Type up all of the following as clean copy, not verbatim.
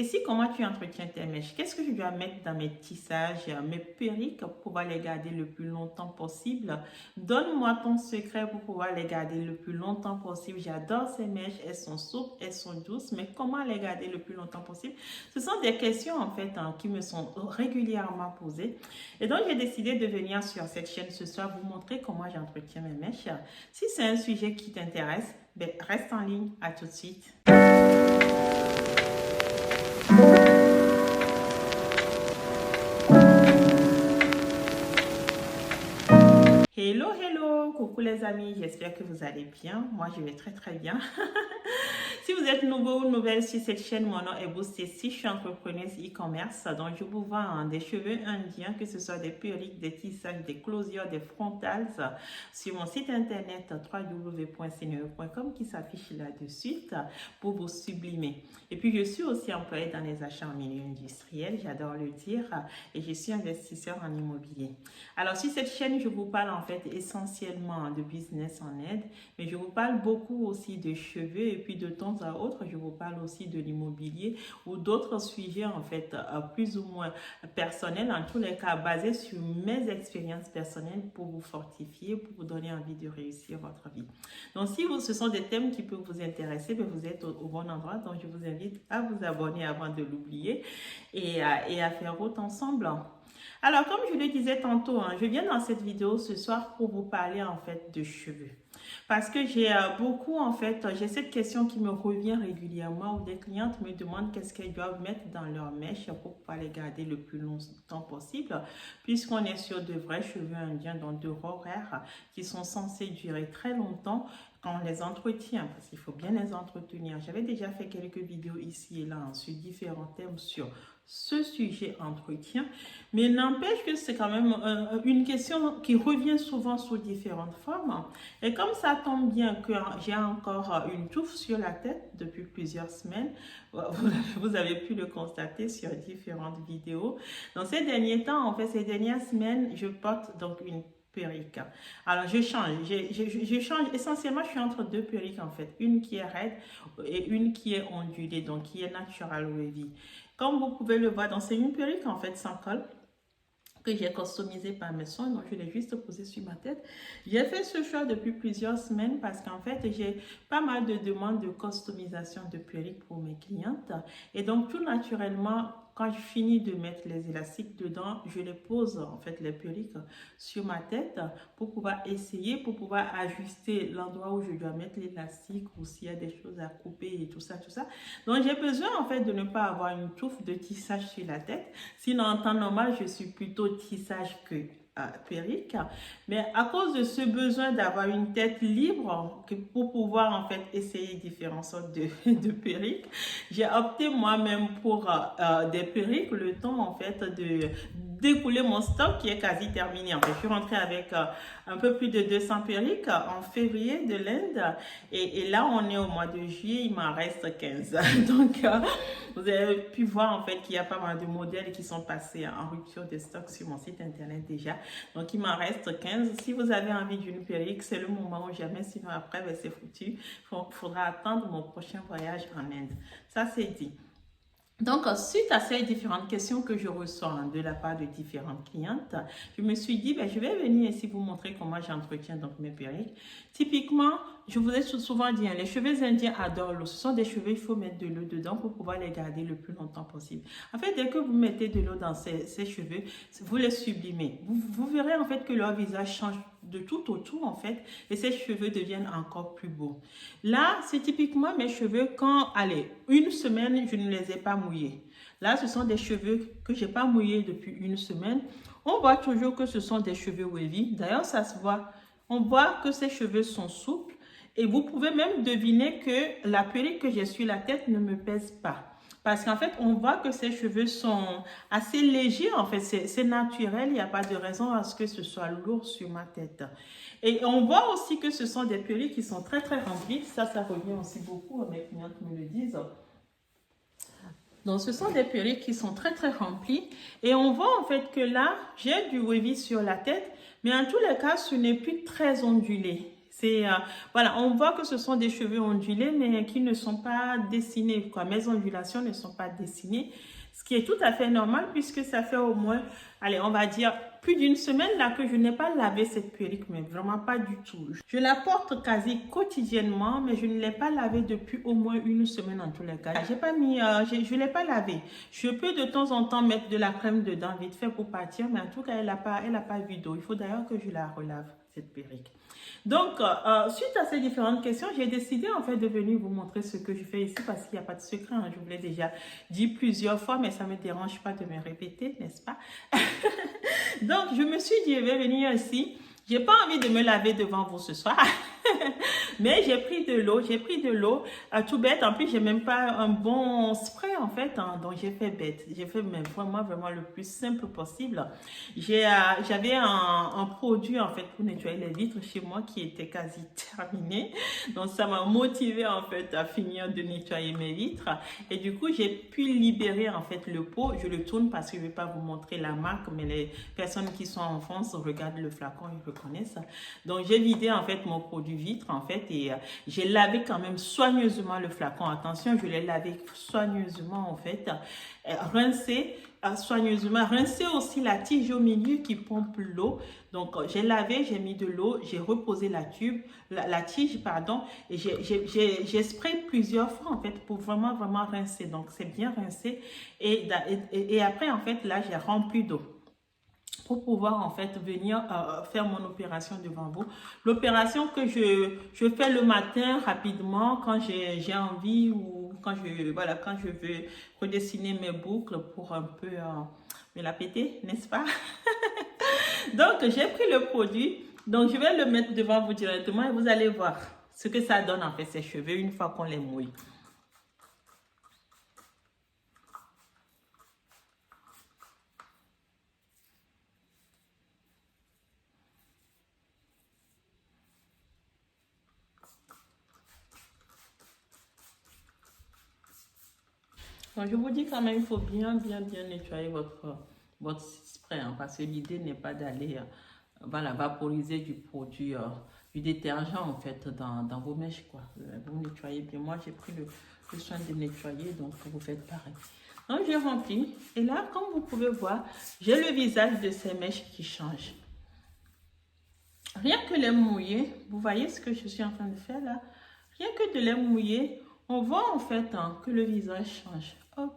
Et si comment tu entretiens tes mèches? Qu'est-ce que je dois mettre dans mes tissages, mes perruques pour pouvoir les garder le plus longtemps possible? Donne-moi ton secret pour pouvoir les garder le plus longtemps possible. J'adore ces mèches, elles sont souples, elles sont douces, mais comment les garder le plus longtemps possible? Ce sont des questions en fait qui me sont régulièrement posées. Et donc j'ai décidé de venir sur cette chaîne ce soir vous montrer comment j'entretiens mes mèches. Si c'est un sujet qui t'intéresse, ben, reste en ligne. À tout de suite. Hello, hello, coucou les amis, j'espère que vous allez bien. Moi, je vais très très bien. Si vous êtes nouveau ou nouvelle sur cette chaîne, mon nom est Boustécy, je suis entrepreneuse e-commerce. Donc, je vous vends des cheveux indiens, que ce soit des perruques, des tissages, des closures, des frontales, sur mon site internet www.seneo.com qui s'affiche là-dessus pour vous sublimer. Et puis, je suis aussi employée dans les achats en milieu industriel, j'adore le dire, et je suis investisseur en immobilier. Alors, sur cette chaîne, je vous parle en fait essentiellement de business en aide, mais je vous parle beaucoup aussi de cheveux et puis de temps à autre, je vous parle aussi de l'immobilier ou d'autres sujets en fait plus ou moins personnels, en tous les cas basés sur mes expériences personnelles pour vous fortifier, pour vous donner envie de réussir votre vie. Donc, si ce sont des thèmes qui peuvent vous intéresser, ben vous êtes au bon endroit. Donc, je vous invite à vous abonner avant de l'oublier et à faire route ensemble. Alors, comme je le disais tantôt, je viens dans cette vidéo ce soir pour vous parler en fait de cheveux. Parce que j'ai j'ai cette question qui me revient régulièrement où des clientes me demandent qu'est-ce qu'elles doivent mettre dans leurs mèches pour pouvoir les garder le plus longtemps possible, puisqu'on est sur de vrais cheveux indiens, donc de raw hair, qui sont censés durer très longtemps quand on les entretient, parce qu'il faut bien les entretenir. J'avais déjà fait quelques vidéos ici et là sur différents thèmes sur ce sujet entretien, mais n'empêche que c'est quand même une question qui revient souvent sous différentes formes. Et comme ça tombe bien que j'ai encore une touffe sur la tête depuis plusieurs semaines, vous avez pu le constater sur différentes vidéos. Dans ces derniers temps, en fait, ces dernières semaines, je porte donc une perruque. Alors, je change. Essentiellement, je suis entre deux perruques, en fait. Une qui est raide et une qui est ondulée, donc qui est natural wavy. Comme vous pouvez le voir, c'est une perruque, en fait, sans col, que j'ai customisé par mes soins, donc je l'ai juste posé sur ma tête. J'ai fait ce choix depuis plusieurs semaines parce qu'en fait, j'ai pas mal de demandes de customisation de perruques pour mes clientes. Et donc, tout naturellement, quand je finis de mettre les élastiques dedans, je les pose, en fait, les perruques sur ma tête pour pouvoir essayer, pour pouvoir ajuster l'endroit où je dois mettre l'élastique ou s'il y a des choses à couper et tout ça, tout ça. Donc, j'ai besoin, en fait, de ne pas avoir une touffe de tissage sur la tête. Sinon, en temps normal, je suis plutôt tissage que perruque, mais à cause de ce besoin d'avoir une tête libre pour pouvoir en fait essayer différentes sortes de perruques, j'ai opté moi-même pour des perruques le temps en fait de d'écouler mon stock qui est quasi terminé. En fait, je suis rentrée avec un peu plus de 200 perruques en février de l'Inde et là on est au mois de juillet, il m'en reste 15. Donc vous avez pu voir en fait qu'il y a pas mal de modèles qui sont passés en rupture de stock sur mon site internet déjà. Donc il m'en reste 15. Si vous avez envie d'une perruque, c'est le moment ou jamais, sinon après ben, c'est foutu. Il faudra attendre mon prochain voyage en Inde. Ça c'est dit. Donc, suite à ces différentes questions que je reçois de la part de différentes clientes, je me suis dit, ben, je vais venir ici vous montrer comment j'entretiens donc mes perruques. Typiquement, je vous ai souvent dit, les cheveux indiens adorent l'eau. Ce sont des cheveux, il faut mettre de l'eau dedans pour pouvoir les garder le plus longtemps possible. En fait, dès que vous mettez de l'eau dans ces cheveux, vous les sublimez. Vous verrez en fait que leur visage change de tout autour en fait et ces cheveux deviennent encore plus beaux. Là, c'est typiquement mes cheveux quand, allez, une semaine, je ne les ai pas mouillés. Là, ce sont des cheveux que je n'ai pas mouillés depuis une semaine. On voit toujours que ce sont des cheveux wavy. D'ailleurs, ça se voit. On voit que ces cheveux sont souples et vous pouvez même deviner que la perruque que j'ai sur la tête ne me pèse pas. Parce qu'en fait, on voit que ces cheveux sont assez légers. En fait, c'est naturel. Il n'y a pas de raison à ce que ce soit lourd sur ma tête. Et on voit aussi que ce sont des perruques qui sont très, très remplies. Ça revient aussi beaucoup. Mes clientes me le disent. Donc, ce sont des perruques qui sont très, très remplies. Et on voit en fait que là, j'ai du wavy sur la tête. Mais en tous les cas, ce n'est plus très ondulé. C'est voilà, on voit que ce sont des cheveux ondulés, mais qui ne sont pas dessinés, quoi. Mes ondulations ne sont pas dessinées, ce qui est tout à fait normal puisque ça fait au moins, allez, on va dire plus d'une semaine là que je n'ai pas lavé cette perruque, mais vraiment pas du tout. Je la porte quasi quotidiennement, mais je ne l'ai pas lavée depuis au moins une semaine en tous les cas. J'ai pas mis, je l'ai pas lavée. Je peux de temps en temps mettre de la crème dedans vite fait pour partir, mais en tout cas, elle a pas vu d'eau. Il faut d'ailleurs que je la relave cette perruque. Donc, suite à ces différentes questions, j'ai décidé en fait de venir vous montrer ce que je fais ici parce qu'il n'y a pas de secret. Hein. Je vous l'ai déjà dit plusieurs fois, mais ça ne me dérange pas de me répéter, n'est-ce pas? Donc, je me suis dit, je vais venir ici. J'ai pas envie de me laver devant vous ce soir. Mais j'ai pris de l'eau, tout bête. En plus, j'ai même pas un bon spray en fait, hein, donc j'ai fait bête. J'ai fait mais vraiment le plus simple possible. J'avais un produit en fait pour nettoyer les vitres chez moi qui était quasi terminé, donc ça m'a motivé en fait à finir de nettoyer mes vitres. Et du coup, j'ai pu libérer en fait le pot. Je le tourne parce que je vais pas vous montrer la marque, mais les personnes qui sont en France regardent le flacon, ils reconnaissent. Donc j'ai vidé en fait mon produit vitre en fait et j'ai lavé quand même soigneusement le flacon. Attention, je l'ai lavé soigneusement en fait, rincé soigneusement, rincé aussi la tige au milieu qui pompe l'eau. Donc j'ai lavé, j'ai mis de l'eau, j'ai reposé la tige pardon, et j'ai sprayé plusieurs fois en fait pour vraiment rincer. Donc c'est bien rincé et après en fait là j'ai rempli d'eau pour pouvoir en fait venir faire mon opération devant vous. L'opération que je fais le matin rapidement quand j'ai envie ou quand quand je veux redessiner mes boucles pour un peu me la péter, n'est-ce pas? Donc j'ai pris le produit, donc je vais le mettre devant vous directement et vous allez voir ce que ça donne en fait ces cheveux une fois qu'on les mouille. Donc, je vous dis quand même, il faut bien nettoyer votre spray, hein, parce que l'idée n'est pas d'aller voilà, vaporiser du produit, du détergent en fait dans vos mèches, quoi. Vous nettoyez bien. Moi, j'ai pris le soin de nettoyer, donc vous faites pareil. Donc, j'ai rempli. Et là, comme vous pouvez voir, j'ai le visage de ces mèches qui change. Rien que les mouiller, vous voyez ce que je suis en train de faire là? Rien que de les mouiller, on voit en fait que le visage change. Hop.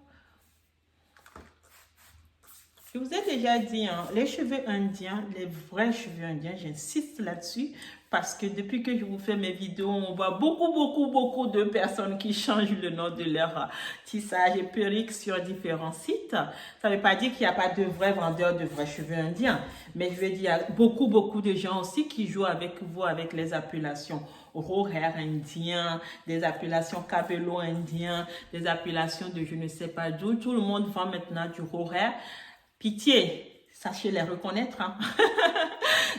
Je vous ai déjà dit, hein, les cheveux indiens, les vrais cheveux indiens, j'insiste là-dessus parce que depuis que je vous fais mes vidéos, on voit beaucoup de personnes qui changent le nom de leur tissage et perruque sur différents sites. Ça ne veut pas dire qu'il n'y a pas de vrais vendeurs de vrais cheveux indiens, mais je veux dire, il y a beaucoup de gens aussi qui jouent avec vous avec les appellations raw hair indien, des appellations cabello indien, des appellations de je ne sais pas d'où. Tout le monde vend maintenant du raw hair. Pitié, sachez les reconnaître. Hein?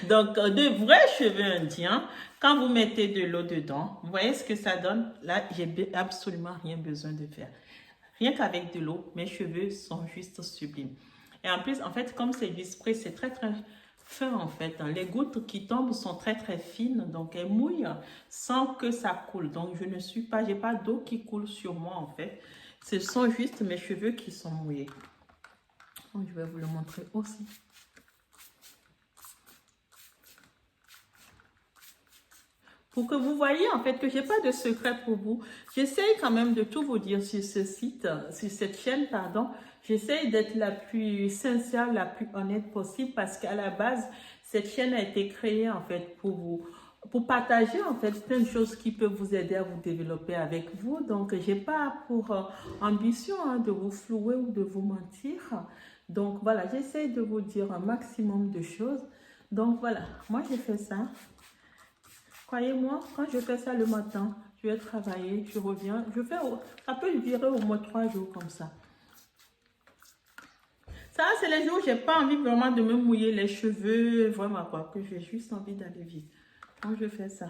Donc, de vrais cheveux indiens, quand vous mettez de l'eau dedans, vous voyez ce que ça donne? Là, j'ai absolument rien besoin de faire. Rien qu'avec de l'eau, mes cheveux sont juste sublimes. Et en plus, en fait, comme c'est du spray, c'est très fin en fait. Les gouttes qui tombent sont très fines, donc elles mouillent sans que ça coule. Donc, j'ai pas d'eau qui coule sur moi en fait. Ce sont juste mes cheveux qui sont mouillés. Donc, je vais vous le montrer aussi. Pour que vous voyez en fait que j'ai pas de secret pour vous. J'essaye quand même de tout vous dire sur ce site, sur cette chaîne, pardon. J'essaye d'être la plus sincère, la plus honnête possible parce qu'à la base, cette chaîne a été créée en fait pour partager en fait plein de choses qui peuvent vous aider à vous développer avec vous. Donc, j'ai pas pour ambition hein, de vous flouer ou de vous mentir. Donc, voilà, j'essaye de vous dire un maximum de choses. Donc, voilà, moi j'ai fait ça. Croyez-moi, quand je fais ça le matin, je vais travailler, je reviens, ça peut durer au moins 3 jours comme ça. Ça, c'est les jours où j'ai pas envie vraiment de me mouiller les cheveux, vraiment quoi, que j'ai juste envie d'aller vite. Donc, je fais ça.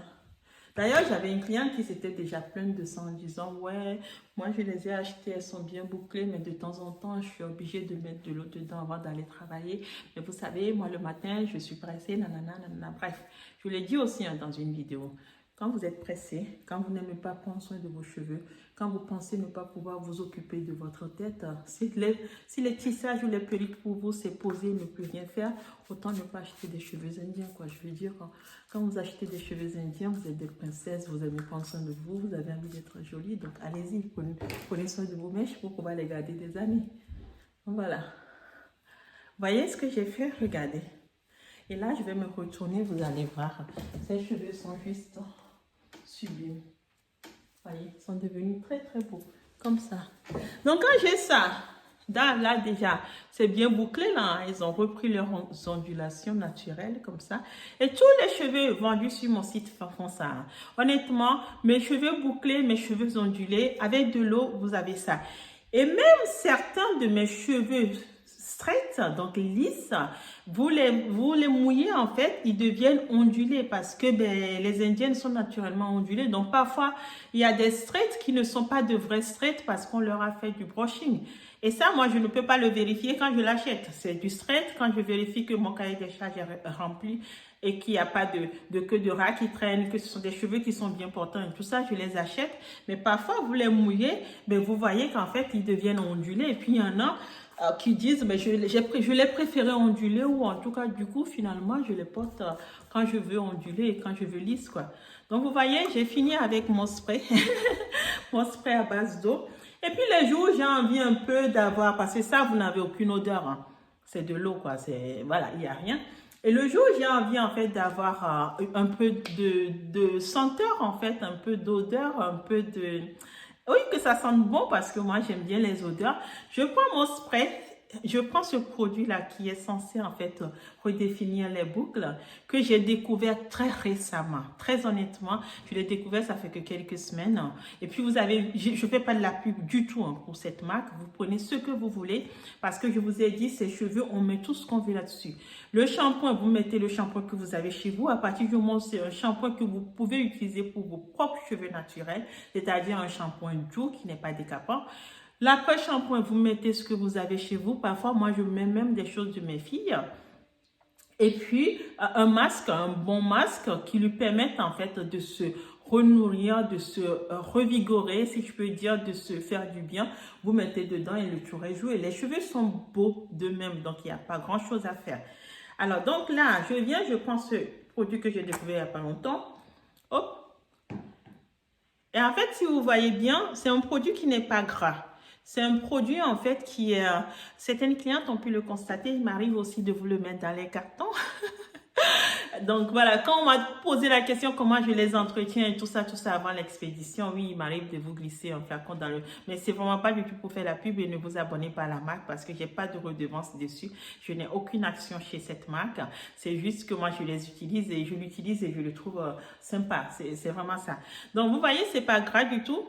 D'ailleurs, j'avais une cliente qui s'était déjà plainte de ça en disant, ouais, moi je les ai achetées, elles sont bien bouclées, mais de temps en temps, je suis obligée de mettre de l'eau dedans avant d'aller travailler. Mais vous savez, moi le matin, je suis pressée, nanana, nanana. Bref, je vous l'ai dit aussi dans une vidéo. Quand vous êtes pressé, quand vous n'aimez pas prendre soin de vos cheveux, quand vous pensez ne pas pouvoir vous occuper de votre tête, si les tissages ou les perruques pour vous, c'est poser, ne plus rien faire, autant ne pas acheter des cheveux indiens, quoi. Je veux dire, quand vous achetez des cheveux indiens, vous êtes des princesses, vous aimez prendre soin de vous, vous avez envie d'être jolie, donc allez-y, prenez soin de vos mèches pour pouvoir les garder des années. Voilà. Voyez ce que j'ai fait? Regardez. Et là, je vais me retourner, vous allez voir. Ces cheveux sont juste sublimes. Voyez, ils sont devenus très très beaux. Comme ça. Donc quand j'ai ça, là déjà, c'est bien bouclé là. Ils ont repris leurs ondulations naturelles comme ça. Et tous les cheveux vendus sur mon site font ça. Honnêtement, mes cheveux bouclés, mes cheveux ondulés, avec de l'eau, vous avez ça. Et même certains de mes cheveux straight, donc lisses, vous les mouillez en fait, ils deviennent ondulés parce que les indiennes sont naturellement ondulées. Donc parfois, il y a des straight qui ne sont pas de vrais straight parce qu'on leur a fait du brushing. Et ça, moi, je ne peux pas le vérifier quand je l'achète. C'est du straight quand je vérifie que mon cahier des charges est rempli et qu'il n'y a pas de queue de rat qui traîne, que ce sont des cheveux qui sont bien portants et tout ça, je les achète. Mais parfois, vous les mouillez, mais vous voyez qu'en fait, ils deviennent ondulés. Et puis, il y en a qui disent, mais je l'ai préféré ondulé ou en tout cas, du coup, finalement, je les porte quand je veux onduler et quand je veux lisse, quoi. Donc, vous voyez, j'ai fini avec mon spray, mon spray à base d'eau. Et puis, les jours, j'ai envie un peu d'avoir, parce que ça, vous n'avez aucune odeur, hein. C'est de l'eau, quoi. Voilà, il n'y a rien. Et le jour, j'ai envie, en fait, d'avoir un peu de senteur, en fait, un peu d'odeur, un peu de... Oui, que ça sente bon parce que moi, j'aime bien les odeurs. Je prends mon spray, je prends ce produit-là qui est censé en fait redéfinir les boucles que j'ai découvert très récemment. Très honnêtement, je l'ai découvert, ça fait que quelques semaines. Et puis vous avez, je ne fais pas de la pub du tout pour cette marque. Vous prenez ce que vous voulez parce que je vous ai dit, ces cheveux, on met tout ce qu'on veut là-dessus. Le shampoing, vous mettez le shampoing que vous avez chez vous. À partir du moment où c'est un shampoing que vous pouvez utiliser pour vos propres cheveux naturels, c'est-à-dire un shampoing doux qui n'est pas décapant. L'après-shampoing, vous mettez ce que vous avez chez vous. Parfois, moi, je mets même des choses de mes filles. Et puis, un masque, un bon masque qui lui permette en fait de se renourrir, de se revigorer, si je peux dire, de se faire du bien. Vous mettez dedans et le tour est joué. Les cheveux sont beaux d'eux-mêmes, donc il n'y a pas grand-chose à faire. Alors, donc là, je viens, je prends ce produit que j'ai découvert il n'y a pas longtemps. Hop. Et en fait, si vous voyez bien, c'est un produit qui n'est pas gras. C'est un produit en fait qui est... certaines clientes ont pu le constater. Il m'arrive aussi de vous le mettre dans les cartons. Donc voilà, quand on m'a posé la question comment je les entretiens et tout ça avant l'expédition, oui, il m'arrive de vous glisser un flacon dans le... Mais c'est vraiment pas du tout pour faire la pub et ne vous abonnez pas à la marque parce que j'ai pas de redevance dessus. Je n'ai aucune action chez cette marque. C'est juste que moi, je les utilise et je l'utilise et je le trouve sympa. C'est vraiment ça. Donc vous voyez, c'est pas gras du tout.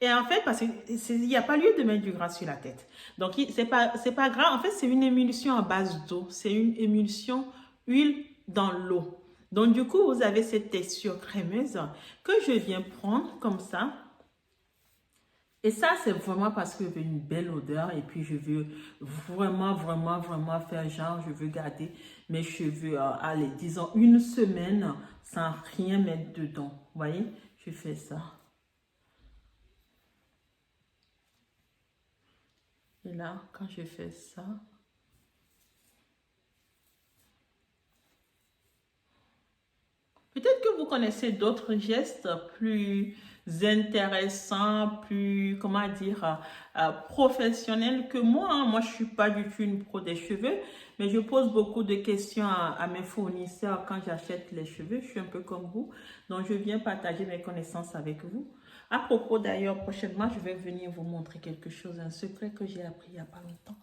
Et en fait, parce qu'il n'y a pas lieu de mettre du gras sur la tête. Donc, c'est pas gras. En fait, c'est une émulsion à base d'eau. C'est une émulsion huile dans l'eau. Donc, du coup, vous avez cette texture crémeuse que je viens prendre comme ça. Et ça, c'est vraiment parce que je veux une belle odeur et puis je veux vraiment faire genre, je veux garder mes cheveux, allez, disons une semaine sans rien mettre dedans. Vous voyez, je fais ça. Et là, quand je fais ça, peut-être que vous connaissez d'autres gestes plus intéressants, plus, comment dire, professionnels que moi. Hein. Moi, je ne suis pas du tout une pro des cheveux, mais je pose beaucoup de questions à mes fournisseurs quand j'achète les cheveux. Je suis un peu comme vous, donc je viens partager mes connaissances avec vous. À propos d'ailleurs, prochainement, je vais venir vous montrer quelque chose, un secret que j'ai appris il n'y a pas longtemps.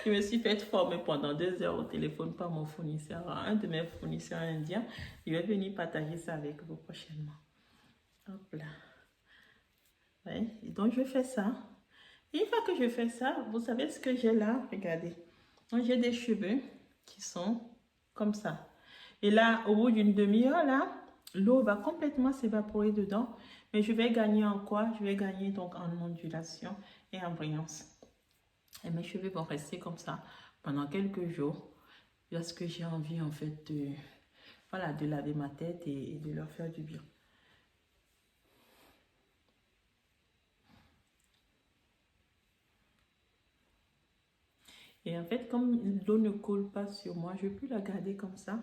Je me suis fait former pendant 2 heures au téléphone par mon fournisseur, un de mes fournisseurs indiens. Il va venir partager ça avec vous prochainement. Hop là. Ouais. Donc, je fais ça. Et une fois que je fais ça, vous savez ce que j'ai là? Regardez. J'ai des cheveux qui sont comme ça. Et là, au bout d'une demi-heure, là, l'eau va complètement s'évaporer dedans, mais je vais gagner en quoi? Je vais gagner donc en ondulation et en brillance. Et mes cheveux vont rester comme ça pendant quelques jours, lorsque j'ai envie en fait de, voilà, de laver ma tête et de leur faire du bien. Et en fait, comme l'eau ne coule pas sur moi, je peux la garder comme ça.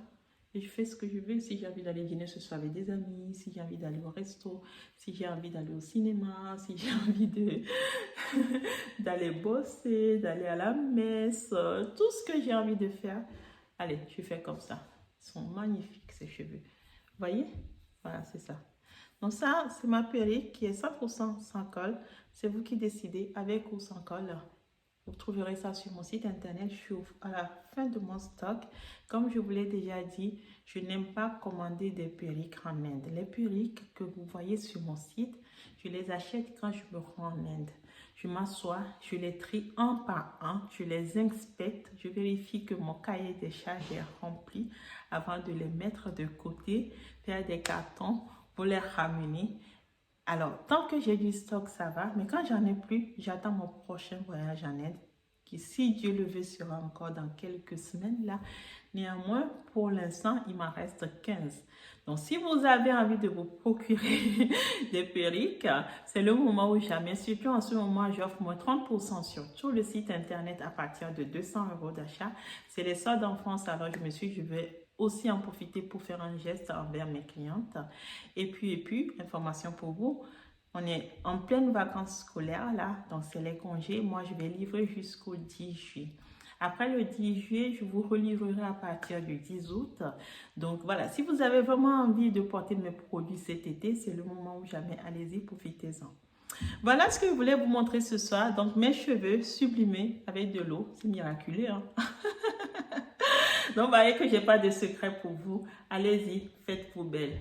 Et je fais ce que je veux. Si j'ai envie d'aller dîner ce soir avec des amis, si j'ai envie d'aller au resto, si j'ai envie d'aller au cinéma, si j'ai envie de d'aller bosser, d'aller à la messe, tout ce que j'ai envie de faire. Allez, je fais comme ça. Ils sont magnifiques, ces cheveux. Vous voyez? Voilà, c'est ça. Donc ça, c'est ma perruque qui est 100% sans colle. C'est vous qui décidez, avec ou sans colle. Vous trouverez ça sur mon site internet. Je suis à la fin de mon stock. Comme je vous l'ai déjà dit, je n'aime pas commander des perruques en Inde. Les perruques que vous voyez sur mon site, je les achète quand je me rends en Inde. Je m'assois, je les trie un par un, je les inspecte, je vérifie que mon cahier des charges est rempli avant de les mettre de côté, faire des cartons pour les ramener. Alors, tant que j'ai du stock, ça va. Mais quand j'en ai plus, j'attends mon prochain voyage en Inde, qui, si Dieu le veut, sera encore dans quelques semaines là. Néanmoins, pour l'instant, il m'en reste 15. Donc, si vous avez envie de vous procurer des perruques, c'est le moment ou jamais. Surtout en ce moment, j'offre moins 30% sur tout le site internet à partir de 200 € d'achat. C'est les soldes en France, alors je me suis dit, je vais aussi en profiter pour faire un geste envers mes clientes. Et puis, information pour vous, on est en pleine vacances scolaires là, donc c'est les congés. Moi, je vais livrer jusqu'au 10 juillet. Après le 10 juillet, je vous relivrerai à partir du 10 août. Donc voilà, si vous avez vraiment envie de porter mes produits cet été, c'est le moment où jamais. Allez-y, profitez-en. Voilà ce que je voulais vous montrer ce soir. Donc mes cheveux sublimés avec de l'eau, c'est miraculeux, hein? Donc vous voyez que j'ai pas de secret pour vous. Allez-y, faites-vous belle.